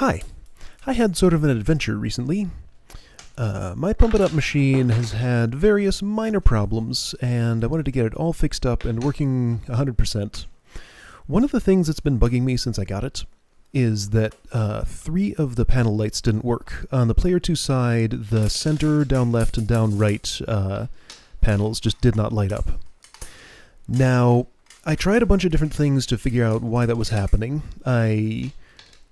Hi. I had sort of an adventure recently. My Pump It Up machine has had various minor problems, and I wanted to get it all fixed up and working 100%. One of the things that's been bugging me since I got it is that 3 of the panel lights didn't work. On the player 2 side, the center, down left, and down right panels just did not light up. Now, I tried a bunch of different things to figure out why that was happening. I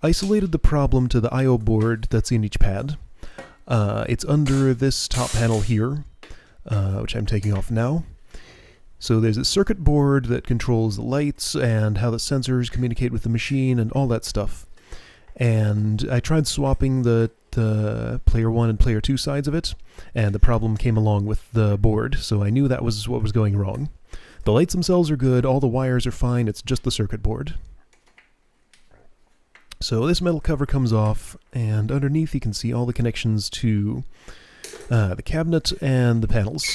isolated the problem to the I/O board that's in each pad. It's under this top panel here, which I'm taking off now. So there's a circuit board that controls the lights and how the sensors communicate with the machine and all that stuff. And I tried swapping the player 1 and player 2 sides of it, and the problem came along with the board, so I knew that was what was going wrong. The lights themselves are good, all the wires are fine, it's just the circuit board. So this metal cover comes off, and underneath you can see all the connections to the cabinet and the panels.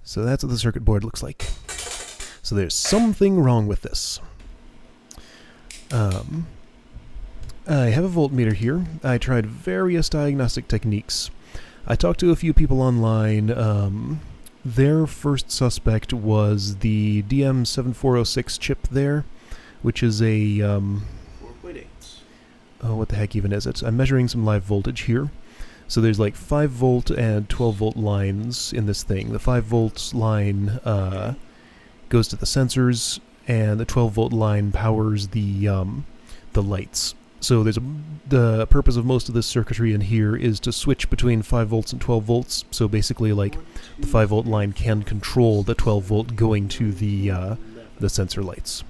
So that's what the circuit board looks like. So there's something wrong with this. I have a voltmeter here. I tried various diagnostic techniques. I talked to a few people online. Their first suspect was the DM7406 chip there, which is a 4.8. Oh, what the heck even is it? I'm measuring some live voltage here. So there's like 5 volt and 12 volt lines in this thing. The 5 volt line goes to the sensors, and the 12 volt line powers the lights. So the purpose of most of this circuitry in here is to switch between 5 volts and 12 volts. So basically, like, the 5 volt line can control the 12 volt going to the sensor lights.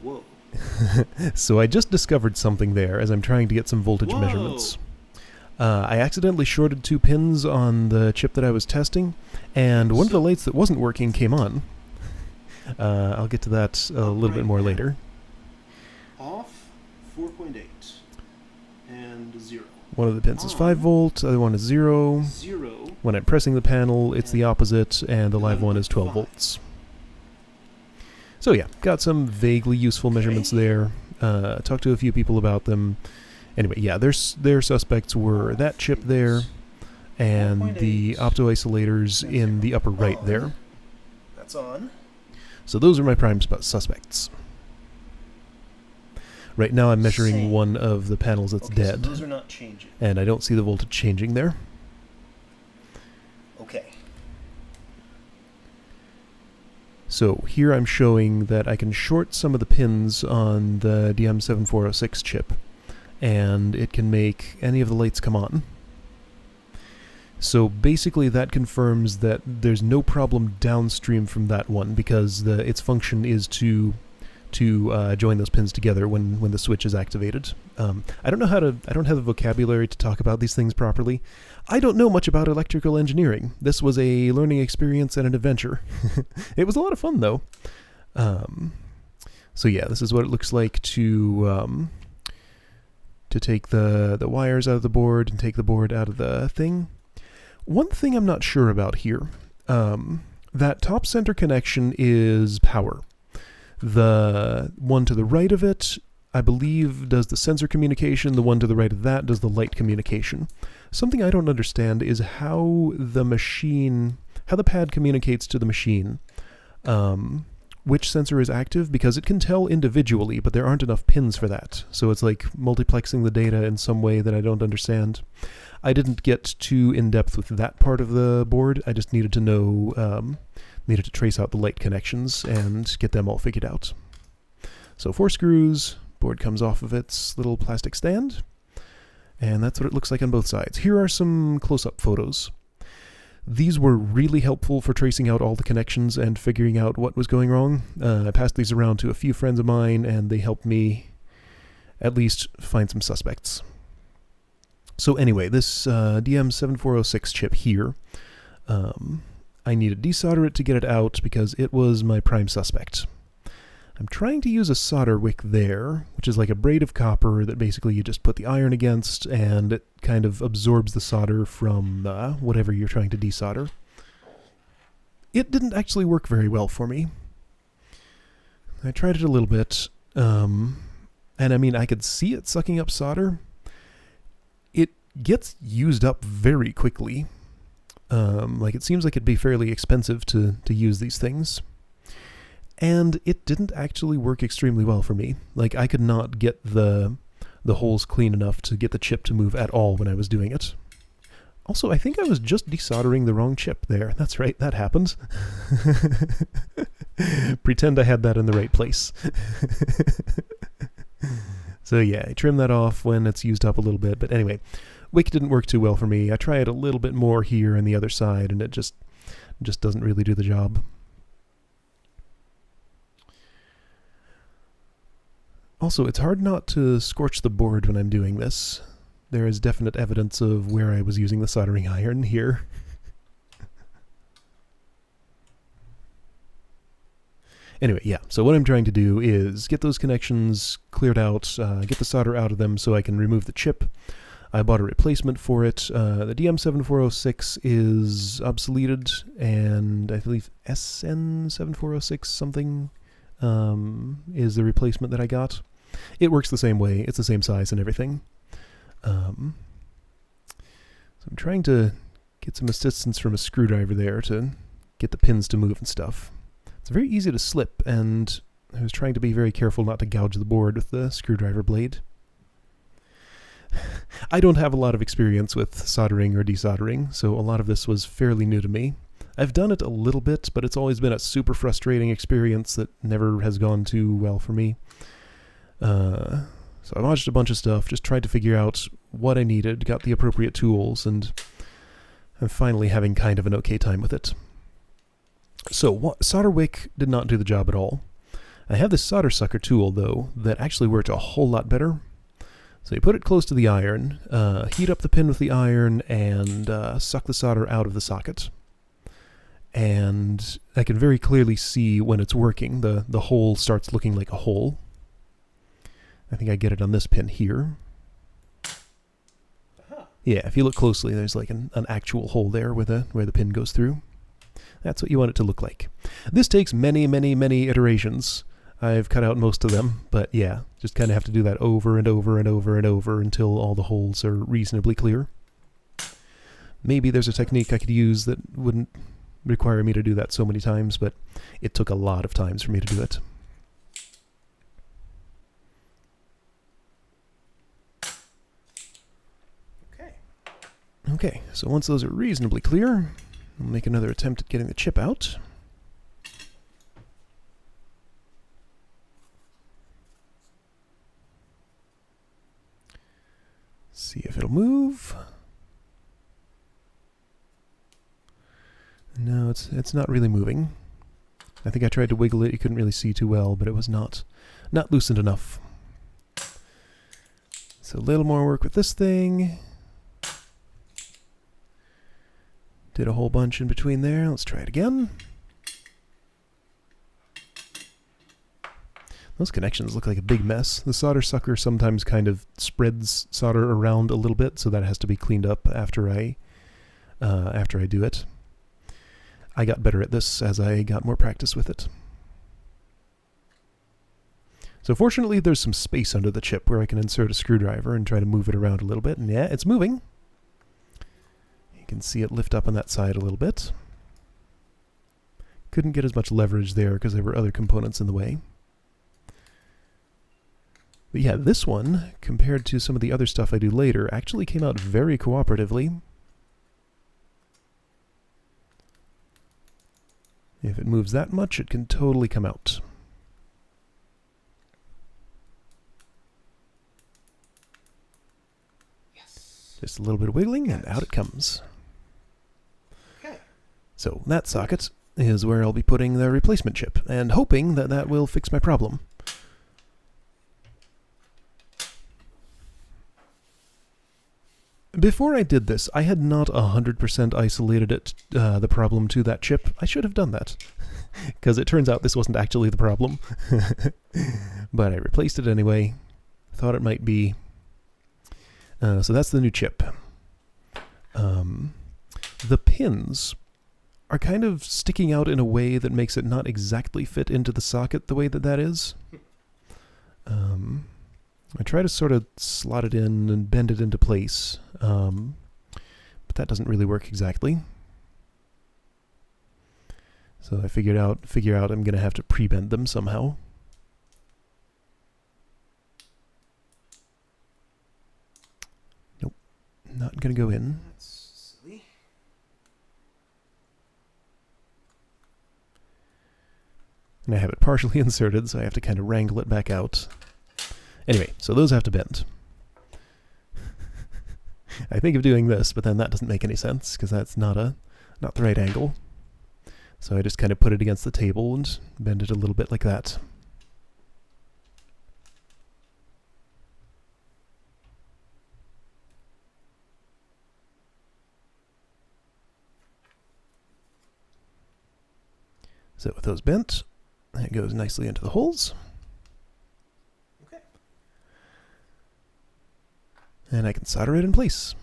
Whoa. So I just discovered something there as I'm trying to get some voltage measurements. I accidentally shorted 2 pins on the chip that I was testing, and one of the lights that wasn't working came on. I'll get to that a little bit more later. Off 4.8 and 0. One of the pins is 5 volt, the other one is 0. 0. When I'm pressing the panel, it's the opposite, and the live one is 12 volts. So yeah, got some vaguely useful measurements there. Talked to a few people about them. Anyway, yeah, their suspects were that chip there and the opto-isolators in the upper right there. That's on. So those are my prime suspects. Right now I'm measuring one of the panels that's dead. So those are not changing. And I don't see the voltage changing there. Okay. So here I'm showing that I can short some of the pins on the DM7406 chip, and it can make any of the lights come on. So basically that confirms that there's no problem downstream from that one, because its function is to join those pins together when the switch is activated. I don't have the vocabulary to talk about these things properly. I don't know much about electrical engineering. This was a learning experience and an adventure. It was a lot of fun though. So yeah, this is what it looks like to take the wires out of the board and take the board out of the thing. One thing I'm not sure about here, that top center connection is power. The one to the right of it, I believe, does the sensor communication. The one to the right of that does the light communication. Something I don't understand is how the pad communicates to the machine. Which sensor is active, because it can tell individually, but there aren't enough pins for that. So it's like multiplexing the data in some way that I don't understand. I didn't get too in-depth with that part of the board. I just needed to know, needed to trace out the light connections and get them all figured out. So 4 screws, board comes off of its little plastic stand, and that's what it looks like on both sides. Here are some close-up photos. These were really helpful for tracing out all the connections and figuring out what was going wrong. I passed these around to a few friends of mine, and they helped me at least find some suspects. So anyway, this DM7406 chip here, I need to desolder it to get it out because it was my prime suspect. I'm trying to use a solder wick there, which is like a braid of copper that basically you just put the iron against, and it kind of absorbs the solder from whatever you're trying to desolder. It didn't actually work very well for me. I tried it a little bit, And I mean, I could see it sucking up solder. It gets used up very quickly. Like, it seems like it'd be fairly expensive to use these things. And it didn't actually work extremely well for me. Like, I could not get the holes clean enough to get the chip to move at all when I was doing it. Also, I think I was just desoldering the wrong chip there. That's right, that happened. Pretend I had that in the right place. So yeah, I trim that off when it's used up a little bit. But anyway, wick didn't work too well for me. I tried a little bit more here on the other side, and it just doesn't really do the job. Also, it's hard not to scorch the board when I'm doing this. There is definite evidence of where I was using the soldering iron here. Anyway, yeah, so what I'm trying to do is get those connections cleared out, get the solder out of them so I can remove the chip. I bought a replacement for it. The DM7406 is obsoleted, and I believe SN7406 something is the replacement that I got. It works the same way. It's the same size and everything. So I'm trying to get some assistance from a screwdriver there to get the pins to move and stuff. It's very easy to slip, and I was trying to be very careful not to gouge the board with the screwdriver blade. I don't have a lot of experience with soldering or desoldering, so a lot of this was fairly new to me. I've done it a little bit, but it's always been a super frustrating experience that never has gone too well for me. So I watched a bunch of stuff, just tried to figure out what I needed, got the appropriate tools, and I'm finally having kind of an okay time with it. So, solder wick did not do the job at all. I have this solder sucker tool, though, that actually worked a whole lot better. So you put it close to the iron, heat up the pin with the iron, and suck the solder out of the socket. And I can very clearly see when it's working. The hole starts looking like a hole. I think I get it on this pin here. Yeah, if you look closely, there's like an actual hole there where the pin goes through. That's what you want it to look like. This takes many, many, many iterations. I've cut out most of them, but yeah, just kind of have to do that over and over and over and over until all the holes are reasonably clear. Maybe there's a technique I could use that wouldn't require me to do that so many times, but it took a lot of times for me to do it. Okay, so once those are reasonably clear, I'll make another attempt at getting the chip out. See if it'll move. No, it's not really moving. I think I tried to wiggle it. You couldn't really see too well, but it was not loosened enough. So a little more work with this thing. Did a whole bunch in between there. Let's try it again. Those connections look like a big mess. The solder sucker sometimes kind of spreads solder around a little bit, so that has to be cleaned up after I do it. I got better at this as I got more practice with it. So fortunately, there's some space under the chip where I can insert a screwdriver and try to move it around a little bit. And yeah, it's moving. You can see it lift up on that side a little bit. Couldn't get as much leverage there because there were other components in the way. But yeah, this one, compared to some of the other stuff I do later, actually came out very cooperatively. If it moves that much, it can totally come out. Yes. Just a little bit of wiggling, and out it comes. Okay. So that socket is where I'll be putting the replacement chip, and hoping that that will fix my problem. Before I did this, I had not 100% isolated it, the problem to that chip. I should have done that, because it turns out this wasn't actually the problem. But I replaced it anyway. Thought it might be. So that's the new chip. The pins are kind of sticking out in a way that makes it not exactly fit into the socket the way that is. I try to sort of slot it in and bend it into place, but that doesn't really work exactly. So I figure out I'm going to have to pre-bend them somehow. Nope, not going to go in. That's silly. And I have it partially inserted, so I have to kind of wrangle it back out. Anyway, so those have to bend. I think of doing this, but then that doesn't make any sense, because that's not the right angle. So I just kind of put it against the table and bend it a little bit like that. So with those bent, it goes nicely into the holes. Okay. And I can solder it in place.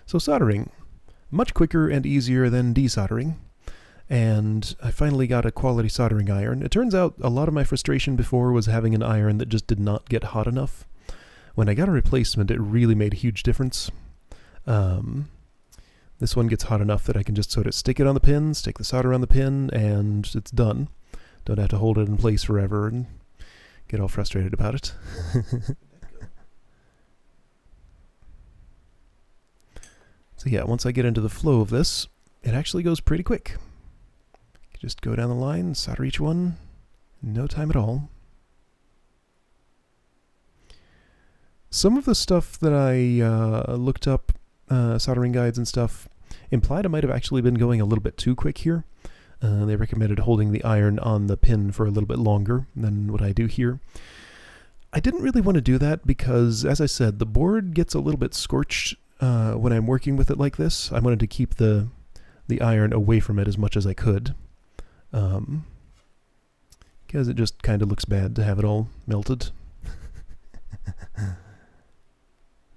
So soldering, much quicker and easier than desoldering. And I finally got a quality soldering iron. It turns out a lot of my frustration before was having an iron that just did not get hot enough. When I got a replacement, it really made a huge difference. This one gets hot enough that I can just sort of stick it on the pin, stick the solder on the pin, and it's done. Don't have to hold it in place forever and get all frustrated about it. So yeah, once I get into the flow of this, it actually goes pretty quick. You just go down the line, solder each one, no time at all. Some of the stuff that I looked up, soldering guides and stuff, implied I might have actually been going a little bit too quick here. They recommended holding the iron on the pin for a little bit longer than what I do here. I didn't really want to do that because, as I said, the board gets a little bit scorched when I'm working with it like this. I wanted to keep the iron away from it as much as I could, because it just kind of looks bad to have it all melted.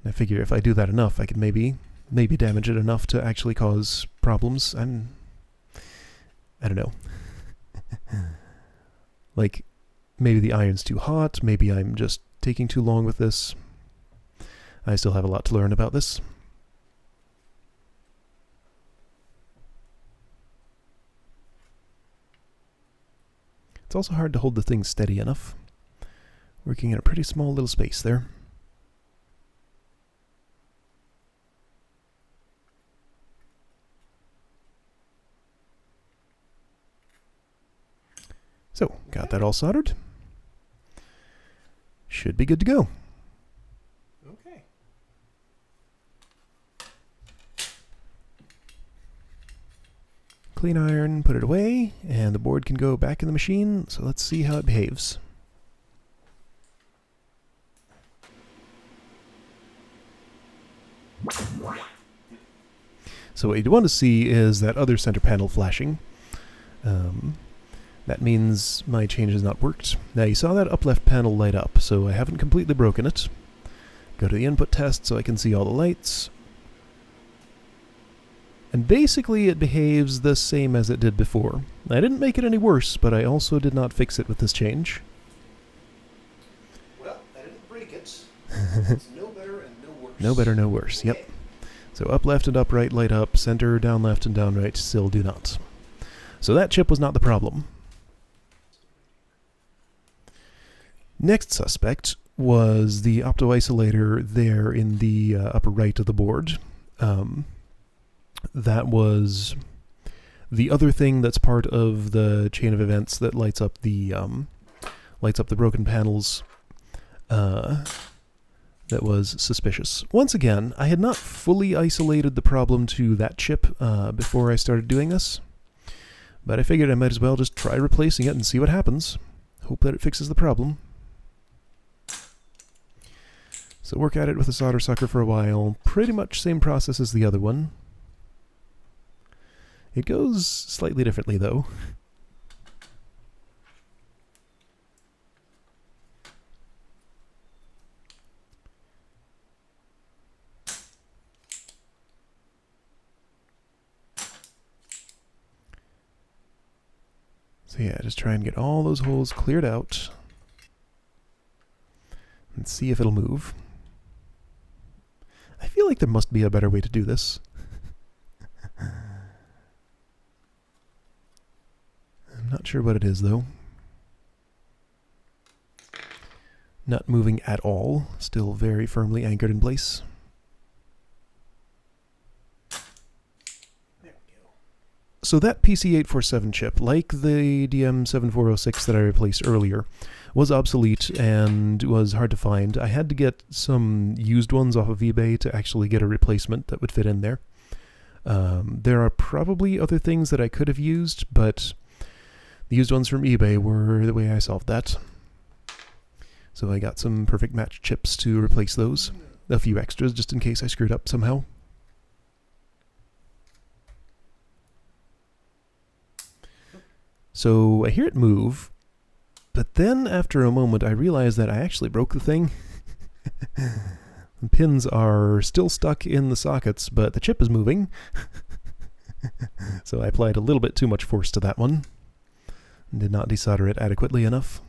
I figure if I do that enough, I could maybe damage it enough to actually cause problems. I don't know. Like, maybe the iron's too hot, maybe I'm just taking too long with this. I still have a lot to learn about this. It's also hard to hold the thing steady enough. Working in a pretty small little space there. So, got that all soldered. Should be good to go. Okay. Clean iron, put it away, and the board can go back in the machine, so let's see how it behaves. So what you want to see is that other center panel flashing. That means my change has not worked. Now you saw that up left panel light up, so I haven't completely broken it. Go to the input test so I can see all the lights. And basically it behaves the same as it did before. I didn't make it any worse, but I also did not fix it with this change. Well, I didn't break it. It's no better and no worse. No better, no worse, yep. So up left and up right light up, center, down left and down right still do not. So that chip was not the problem. Next suspect was the opto-isolator there in the upper right of the board. That was the other thing that's part of the chain of events that lights up the broken panels. That was suspicious. Once again, I had not fully isolated the problem to that chip before I started doing this, but I figured I might as well just try replacing it and see what happens. Hope that it fixes the problem. So work at it with a solder sucker for a while. Pretty much same process as the other one. It goes slightly differently though. So yeah, just try and get all those holes cleared out and see if it'll move. I feel like there must be a better way to do this. I'm not sure what it is, though. Not moving at all, still very firmly anchored in place. There we go. So that PC847 chip, like the DM7406 that I replaced earlier, was obsolete and was hard to find. I had to get some used ones off of eBay to actually get a replacement that would fit in there. There are probably other things that I could have used, but the used ones from eBay were the way I solved that. So I got some perfect match chips to replace those. A few extras just in case I screwed up somehow. So I hear it move, but then after a moment I realize that I actually broke the thing. The pins are still stuck in the sockets, but the chip is moving. So I applied a little bit too much force to that one. Did not desolder it adequately enough.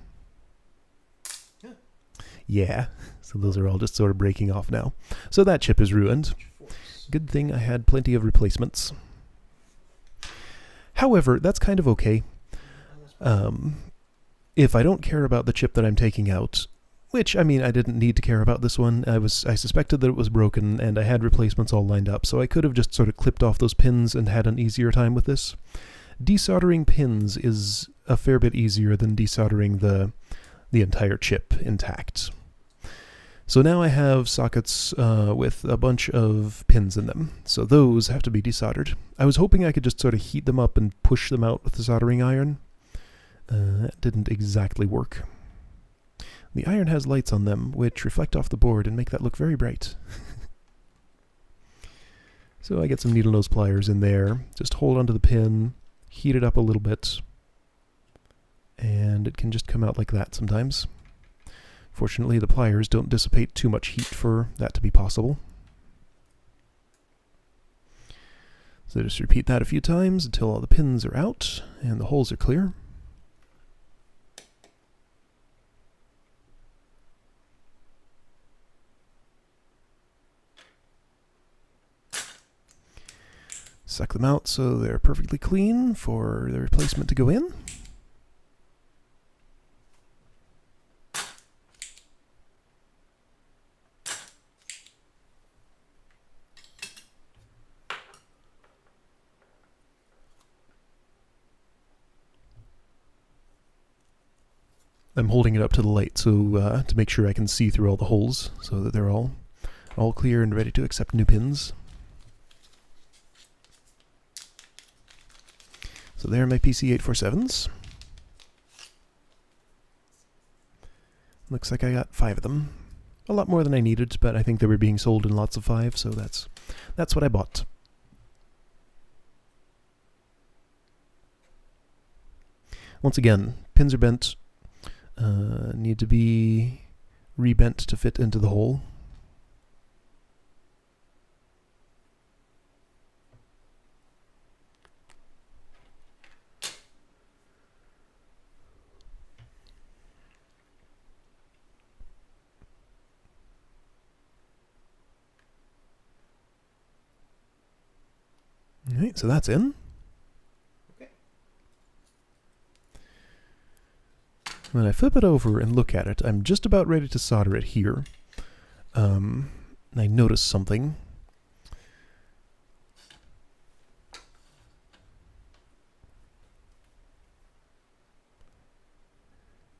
Yeah, so those are all just sort of breaking off now. So that chip is ruined. Good thing I had plenty of replacements. However, that's kind of okay. If I don't care about the chip that I'm taking out, which, I mean, I didn't need to care about this one. I suspected that it was broken, and I had replacements all lined up, so I could have just sort of clipped off those pins and had an easier time with this. Desoldering pins is a fair bit easier than desoldering the entire chip intact. So now I have sockets with a bunch of pins in them, so those have to be desoldered. I was hoping I could just sort of heat them up and push them out with the soldering iron. That didn't exactly work. The iron has lights on them, which reflect off the board and make that look very bright. So I get some needle nose pliers in there, just hold onto the pin, heat it up a little bit, and it can just come out like that sometimes. Fortunately, the pliers don't dissipate too much heat for that to be possible. So just repeat that a few times until all the pins are out and the holes are clear. Suck them out so they're perfectly clean for the replacement to go in. I'm holding it up to the light so to make sure I can see through all the holes so that they're all clear and ready to accept new pins. So there are my PC847s. Looks like I got 5 of them. A lot more than I needed, but I think they were being sold in lots of 5, so that's what I bought. Once again, pins are bent. Need to be rebent to fit into the hole. Alright, so that's in. Okay. When I flip it over and look at it, I'm just about ready to solder it here. I notice something.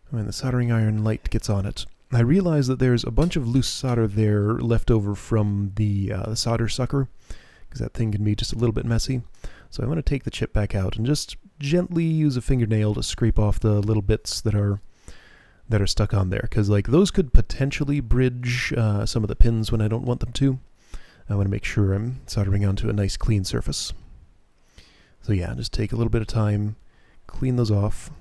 When the soldering iron light gets on it, I realize that there's a bunch of loose solder there left over from the solder sucker, because that thing can be just a little bit messy. So I want to take the chip back out and just gently use a fingernail to scrape off the little bits that are stuck on there, because like those could potentially bridge some of the pins when I don't want them to. I want to make sure I'm soldering onto a nice clean surface. So yeah, just take a little bit of time, clean those off.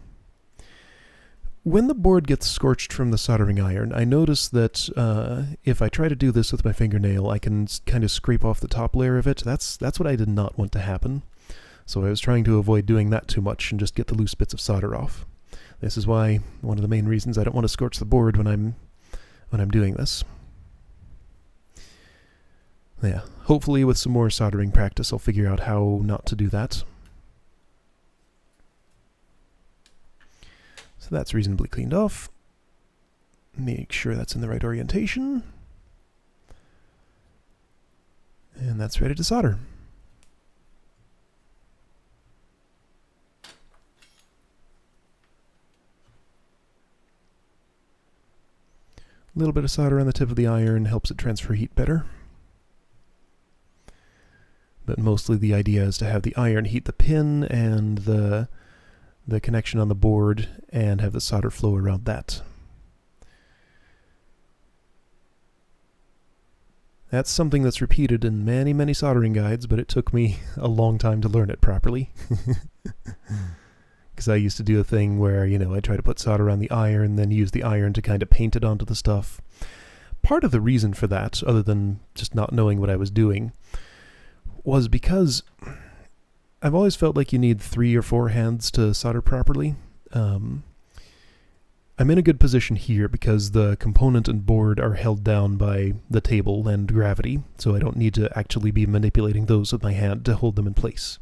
When the board gets scorched from the soldering iron, I notice that if I try to do this with my fingernail, I can kind of scrape off the top layer of it. That's what I did not want to happen. So I was trying to avoid doing that too much and just get the loose bits of solder off. This is why one of the main reasons I don't want to scorch the board when I'm doing this. Yeah, hopefully with some more soldering practice I'll figure out how not to do that. So that's reasonably cleaned off. Make sure that's in the right orientation. And that's ready to solder. A little bit of solder on the tip of the iron helps it transfer heat better. But mostly the idea is to have the iron heat the pin and the connection on the board and have the solder flow around that. That's something that's repeated in many, many soldering guides, but it took me a long time to learn it properly. Because I used to do a thing where, I try to put solder on the iron, then use the iron to kind of paint it onto the stuff. Part of the reason for that, other than just not knowing what I was doing, was because I've always felt like you need 3 or 4 hands to solder properly. I'm in a good position here because the component and board are held down by the table and gravity, so I don't need to actually be manipulating those with my hand to hold them in place.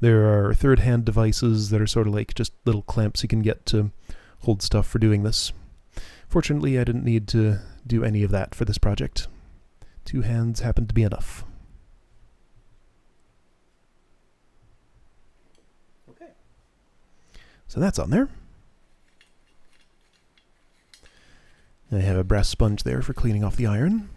There are third-hand devices that are sort of like just little clamps you can get to hold stuff for doing this. Fortunately, I didn't need to do any of that for this project. 2 hands happened to be enough. Okay. So that's on there. I have a brass sponge there for cleaning off the iron.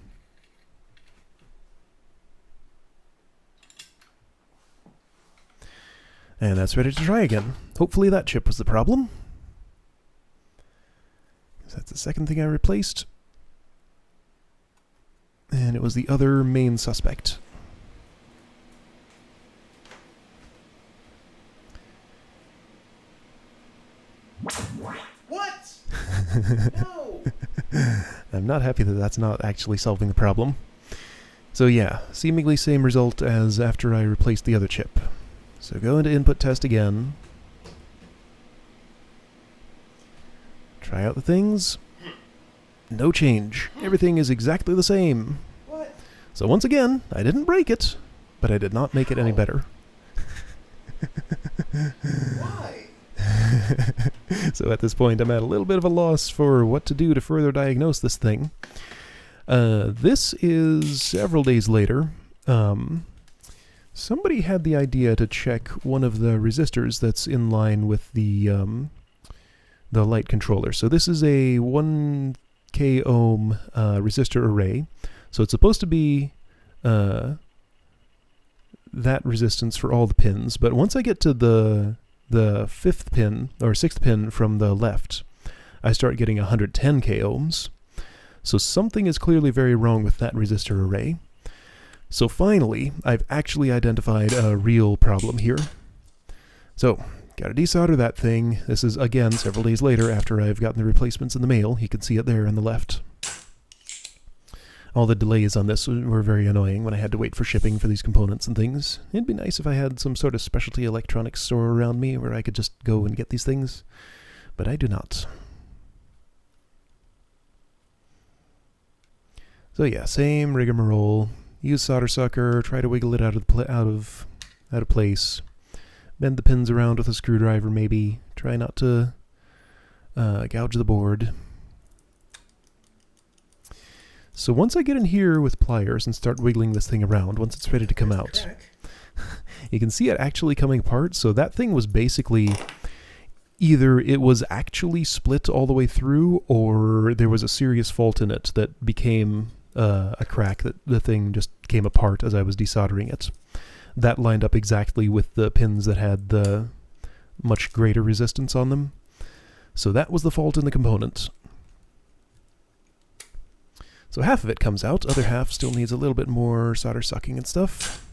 And that's ready to try again. Hopefully that chip was the problem. That's the second thing I replaced. And it was the other main suspect. What? No! I'm not happy that that's not actually solving the problem. So yeah, seemingly same result as after I replaced the other chip. So go into input test again. Try out the things. No change. Everything is exactly the same. What? So once again, I didn't break it, but I did not make it any better. Why? So at this point, I'm at a little bit of a loss for what to do to further diagnose this thing. This is several days later. Somebody had the idea to check one of the resistors that's in line with the light controller. So this is a 1k ohm resistor array. So it's supposed to be that resistance for all the pins. But once I get to the 5th pin, or 6th pin from the left, I start getting 110k ohms. So something is clearly very wrong with that resistor array. So finally, I've actually identified a real problem here. So, gotta desolder that thing. This is, again, several days later after I've gotten the replacements in the mail. You can see it there on the left. All the delays on this were very annoying when I had to wait for shipping for these components and things. It'd be nice if I had some sort of specialty electronics store around me where I could just go and get these things, but I do not. So yeah, same rigmarole. Use solder sucker, try to wiggle it out of place. Bend the pins around with a screwdriver maybe. Try not to gouge the board. So once I get in here with pliers and start wiggling this thing around, once it's ready to come out, you can see it actually coming apart. So that thing was basically either it was actually split all the way through, or there was a serious fault in it that became a crack that the thing just came apart as I was desoldering it. That lined up exactly with the pins that had the much greater resistance on them. So that was the fault in the component. So half of it comes out, other half still needs a little bit more solder sucking and stuff.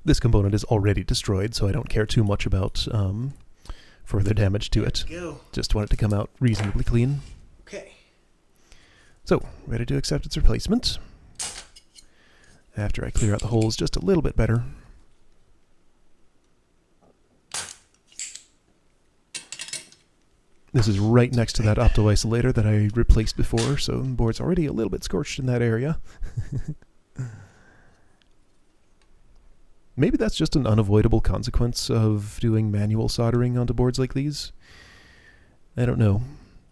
This component is already destroyed, so I don't care too much about further damage to it. Go. Just want it to come out reasonably clean. Okay. So, ready to accept its replacement. after I clear out the holes just a little bit better. This is right next to that opto isolator that I replaced before, so the board's already a little bit scorched in that area. Maybe that's just an unavoidable consequence of doing manual soldering onto boards like these. I don't know.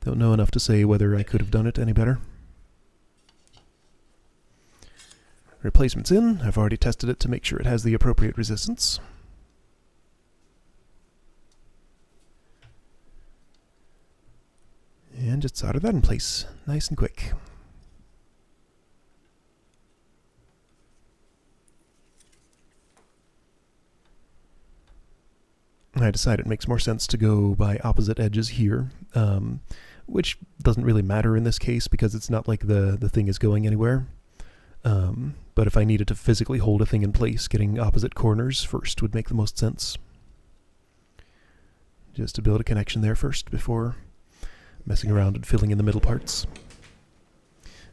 Don't know enough to say whether I could have done it any better. Replacement's in. I've already tested it to make sure it has the appropriate resistance. And just solder that in place, nice and quick. I decided it makes more sense to go by opposite edges here, which doesn't really matter in this case because it's not like the thing is going anywhere. But if I needed to physically hold a thing in place, getting opposite corners first would make the most sense. Just to build a connection there first before messing around and filling in the middle parts.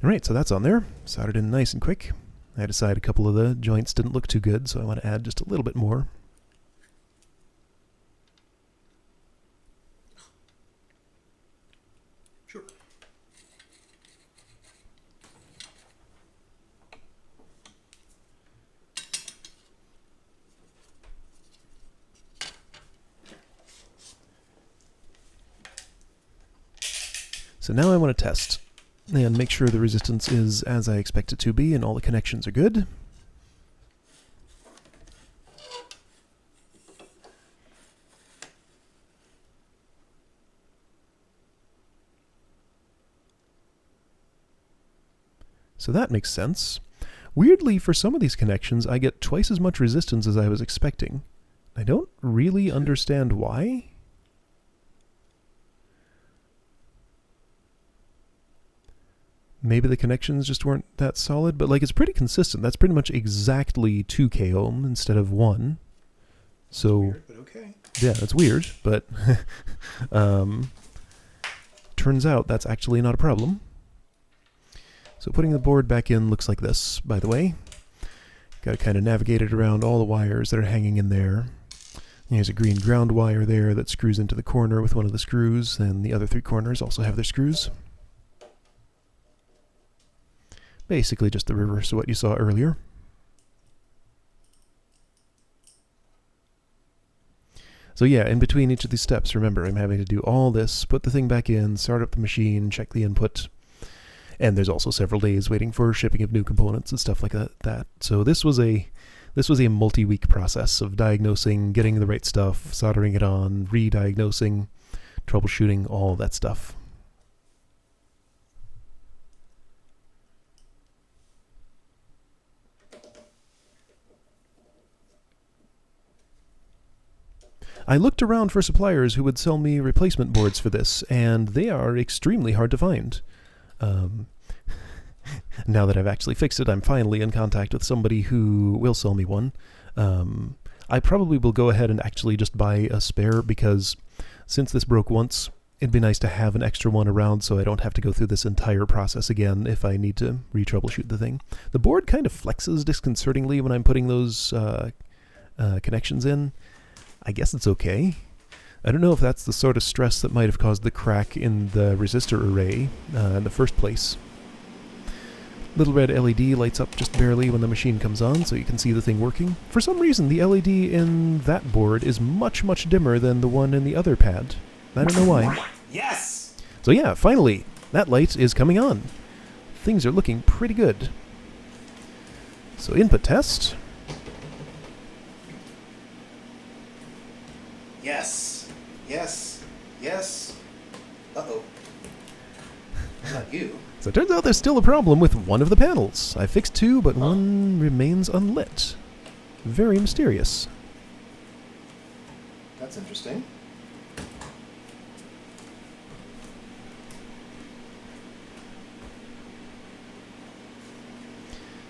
Alright, so that's on there. Soldered in nice and quick. I decided a couple of the joints didn't look too good, so I want to add just a little bit more. Sure. So now I want to test and make sure the resistance is as I expect it to be and all the connections are good. So that makes sense. Weirdly, for some of these connections, I get twice as much resistance as I was expecting. I don't really understand why. Maybe the connections just weren't that solid, but like it's pretty consistent. That's pretty much exactly 2k ohm instead of 1. So Weird, but okay. yeah, that's weird, but turns out that's actually not a problem. So putting the board back in looks like this, by the way. Got to kind of navigate it around all the wires that are hanging in there. There's a green ground wire there that screws into the corner with one of the screws, and the other 3 corners also have their screws. Basically just the reverse of what you saw earlier. So yeah, in between each of these steps, remember, I'm having to do all this, put the thing back in, start up the machine, check the input, and there's also several days waiting for shipping of new components and stuff like that. So this was a multi-week process of diagnosing, getting the right stuff, soldering it on, re-diagnosing, troubleshooting, all that stuff. I looked around for suppliers who would sell me replacement boards for this, and they are extremely hard to find. Now that I've actually fixed it, I'm finally in contact with somebody who will sell me one. I probably will go ahead and actually just buy a spare, because since this broke once, it'd be nice to have an extra one around so I don't have to go through this entire process again if I need to re-troubleshoot the thing. The board kind of flexes disconcertingly when I'm putting those connections in. I guess it's okay. I don't know if that's the sort of stress that might have caused the crack in the resistor array in the first place. Little red LED lights up just barely when the machine comes on, so you can see the thing working. For some reason, the LED in that board is much, much dimmer than the one in the other pad. I don't know why. Yes! So yeah, finally, that light is coming on. Things are looking pretty good. So input test. Yes. Yes. Yes. Uh-oh. Not you. So it turns out there's still a problem with one of the panels. I fixed 2, but one remains unlit. Very mysterious. That's interesting.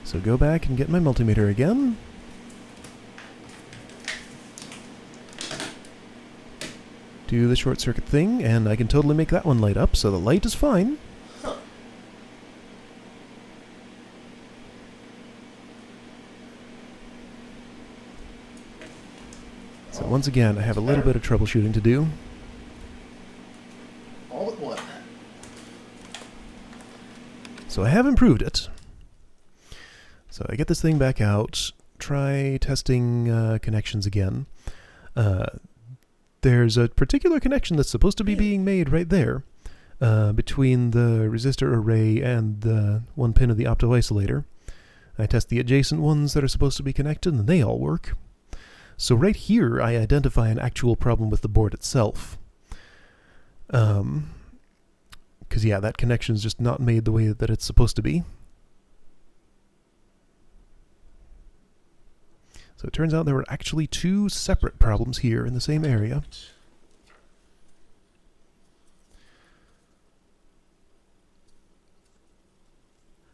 So go back and get my multimeter again. Do the short circuit thing, and I can totally make that one light up, so the light is fine. Huh. So once again, I have a little bit of troubleshooting to do. All but one. So I have improved it. So I get this thing back out, try testing connections again. There's a particular connection that's supposed to be being made right there between the resistor array and the one pin of the opto-isolator. I test the adjacent ones that are supposed to be connected, and they all work. So right here, I identify an actual problem with the board itself. Because, yeah, that connection is just not made the way that it's supposed to be. So it turns out there were actually two separate problems here in the same area.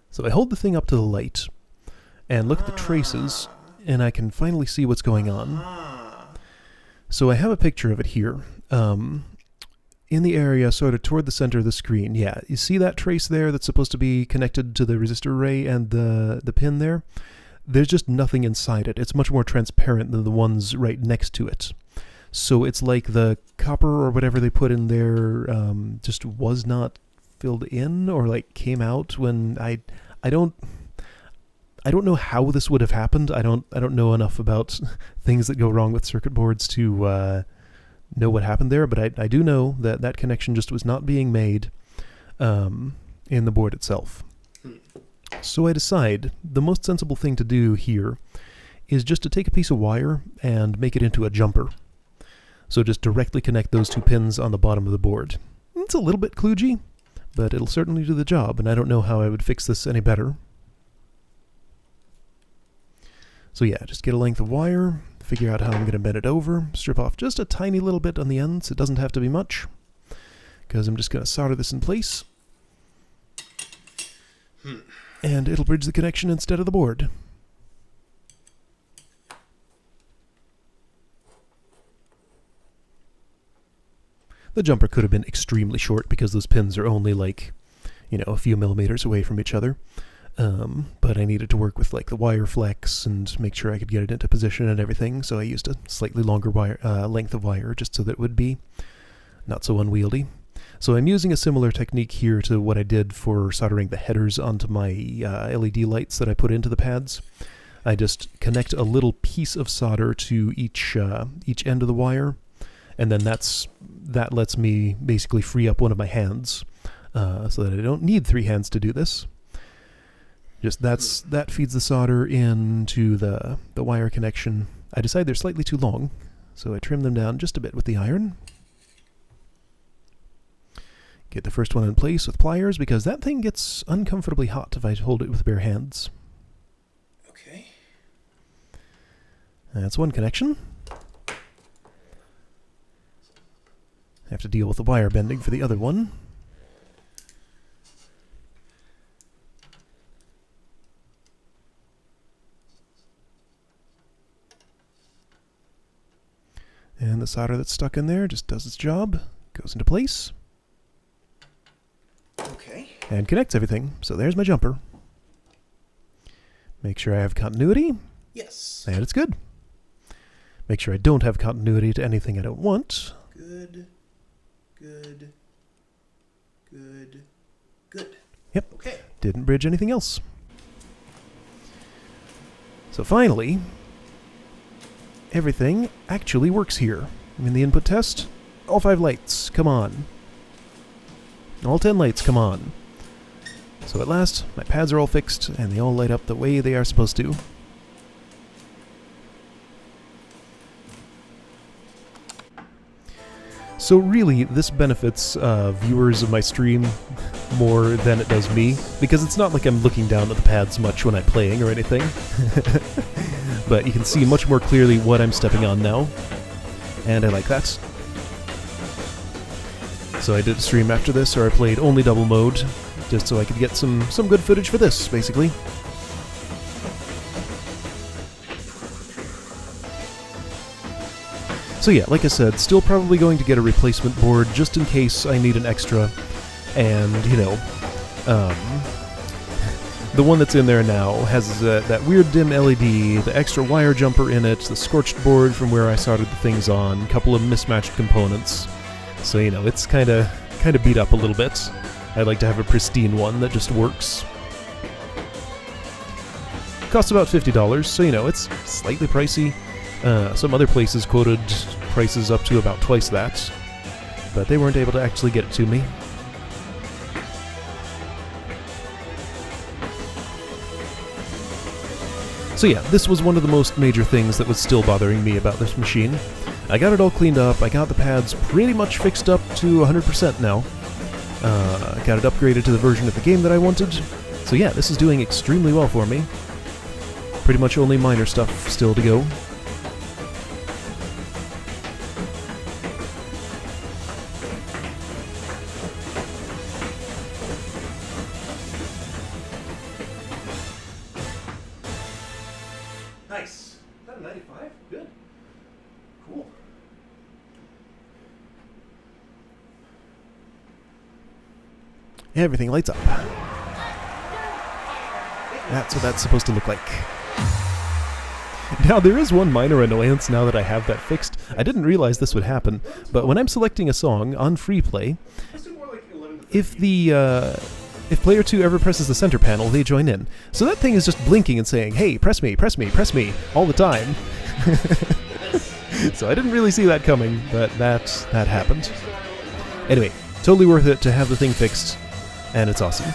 So I hold the thing up to the light and look at the traces, and I can finally see what's going on. So I have a picture of it here. In the area sort of toward the center of the screen. Yeah, you see that trace there that's supposed to be connected to the resistor array and the pin there? There's just nothing inside it. It's much more transparent than the ones right next to it. So it's like the copper or whatever they put in there just was not filled in, or like came out when I don't know how this would have happened. I don't know enough about things that go wrong with circuit boards to know what happened there, but I do know that that connection just was not being made in the board itself. So I decide the most sensible thing to do here is just to take a piece of wire and make it into a jumper. So just directly connect those two pins on the bottom of the board. It's a little bit kludgy, but it'll certainly do the job, and I don't know how I would fix this any better. So yeah, just get a length of wire, figure out how I'm going to bend it over, strip off just a tiny little bit on the ends. It doesn't have to be much, because I'm just going to solder this in place. And it'll bridge the connection instead of the board. The jumper could have been extremely short because those pins are only like, a few millimeters away from each other. But I needed to work with like the wire flex and make sure I could get it into position and everything, so I used a slightly longer wire, length of wire just so that it would be not so unwieldy. So I'm using a similar technique here to what I did for soldering the headers onto my LED lights that I put into the pads. I just connect a little piece of solder to each end of the wire, and then that lets me basically free up one of my hands so that I don't need three hands to do this. Just that feeds the solder into the wire connection. I decide they're slightly too long, so I trim them down just a bit with the iron. Get the first one in place with pliers, because that thing gets uncomfortably hot if I hold it with bare hands. Okay. That's one connection. I have to deal with the wire bending for the other one. And the solder that's stuck in there just does its job, goes into place. Okay. And connects everything. So there's my jumper. Make sure I have continuity. Yes. And it's good. Make sure I don't have continuity to anything I don't want. Good. Good. Good. Good. Yep. Okay. Didn't bridge anything else. So finally, everything actually works here. In the input test, all 5 lights, come on. All 10 lights, come on. So at last, my pads are all fixed, and they all light up the way they are supposed to. So really, this benefits viewers of my stream more than it does me, because it's not like I'm looking down at the pads much when I'm playing or anything. But you can see much more clearly what I'm stepping on now, and I like that. So I did a stream after this, or I played only double mode, just so I could get some good footage for this, basically. So yeah, like I said, still probably going to get a replacement board just in case I need an extra, and, The one that's in there now has that weird dim LED, the extra wire jumper in it, the scorched board from where I soldered the things on, a couple of mismatched components. So, you know, it's kind of beat up a little bit. I'd like to have a pristine one that just works. Costs about $50, so, you know, it's slightly pricey. Some other places quoted prices up to about twice that, but they weren't able to actually get it to me. So yeah, this was one of the most major things that was still bothering me about this machine. I got it all cleaned up, I got the pads pretty much fixed up to 100% now. Got it upgraded to the version of the game that I wanted. So yeah, this is doing extremely well for me. Pretty much only minor stuff still to go. Nice. Is that a 95? Good. Cool. Everything lights up. That's what that's supposed to look like. Now, there is one minor annoyance now that I have that fixed. I didn't realize this would happen, but when I'm selecting a song on free play, if player 2 ever presses the center panel, they join in. So that thing is just blinking and saying, hey, press me, press me, press me, all the time. So I didn't really see that coming, but that happened. Anyway, totally worth it to have the thing fixed, and it's awesome.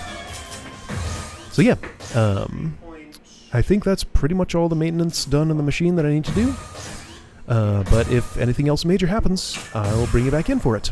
So yeah, I think that's pretty much all the maintenance done on the machine that I need to do. But if anything else major happens, I'll bring you back in for it.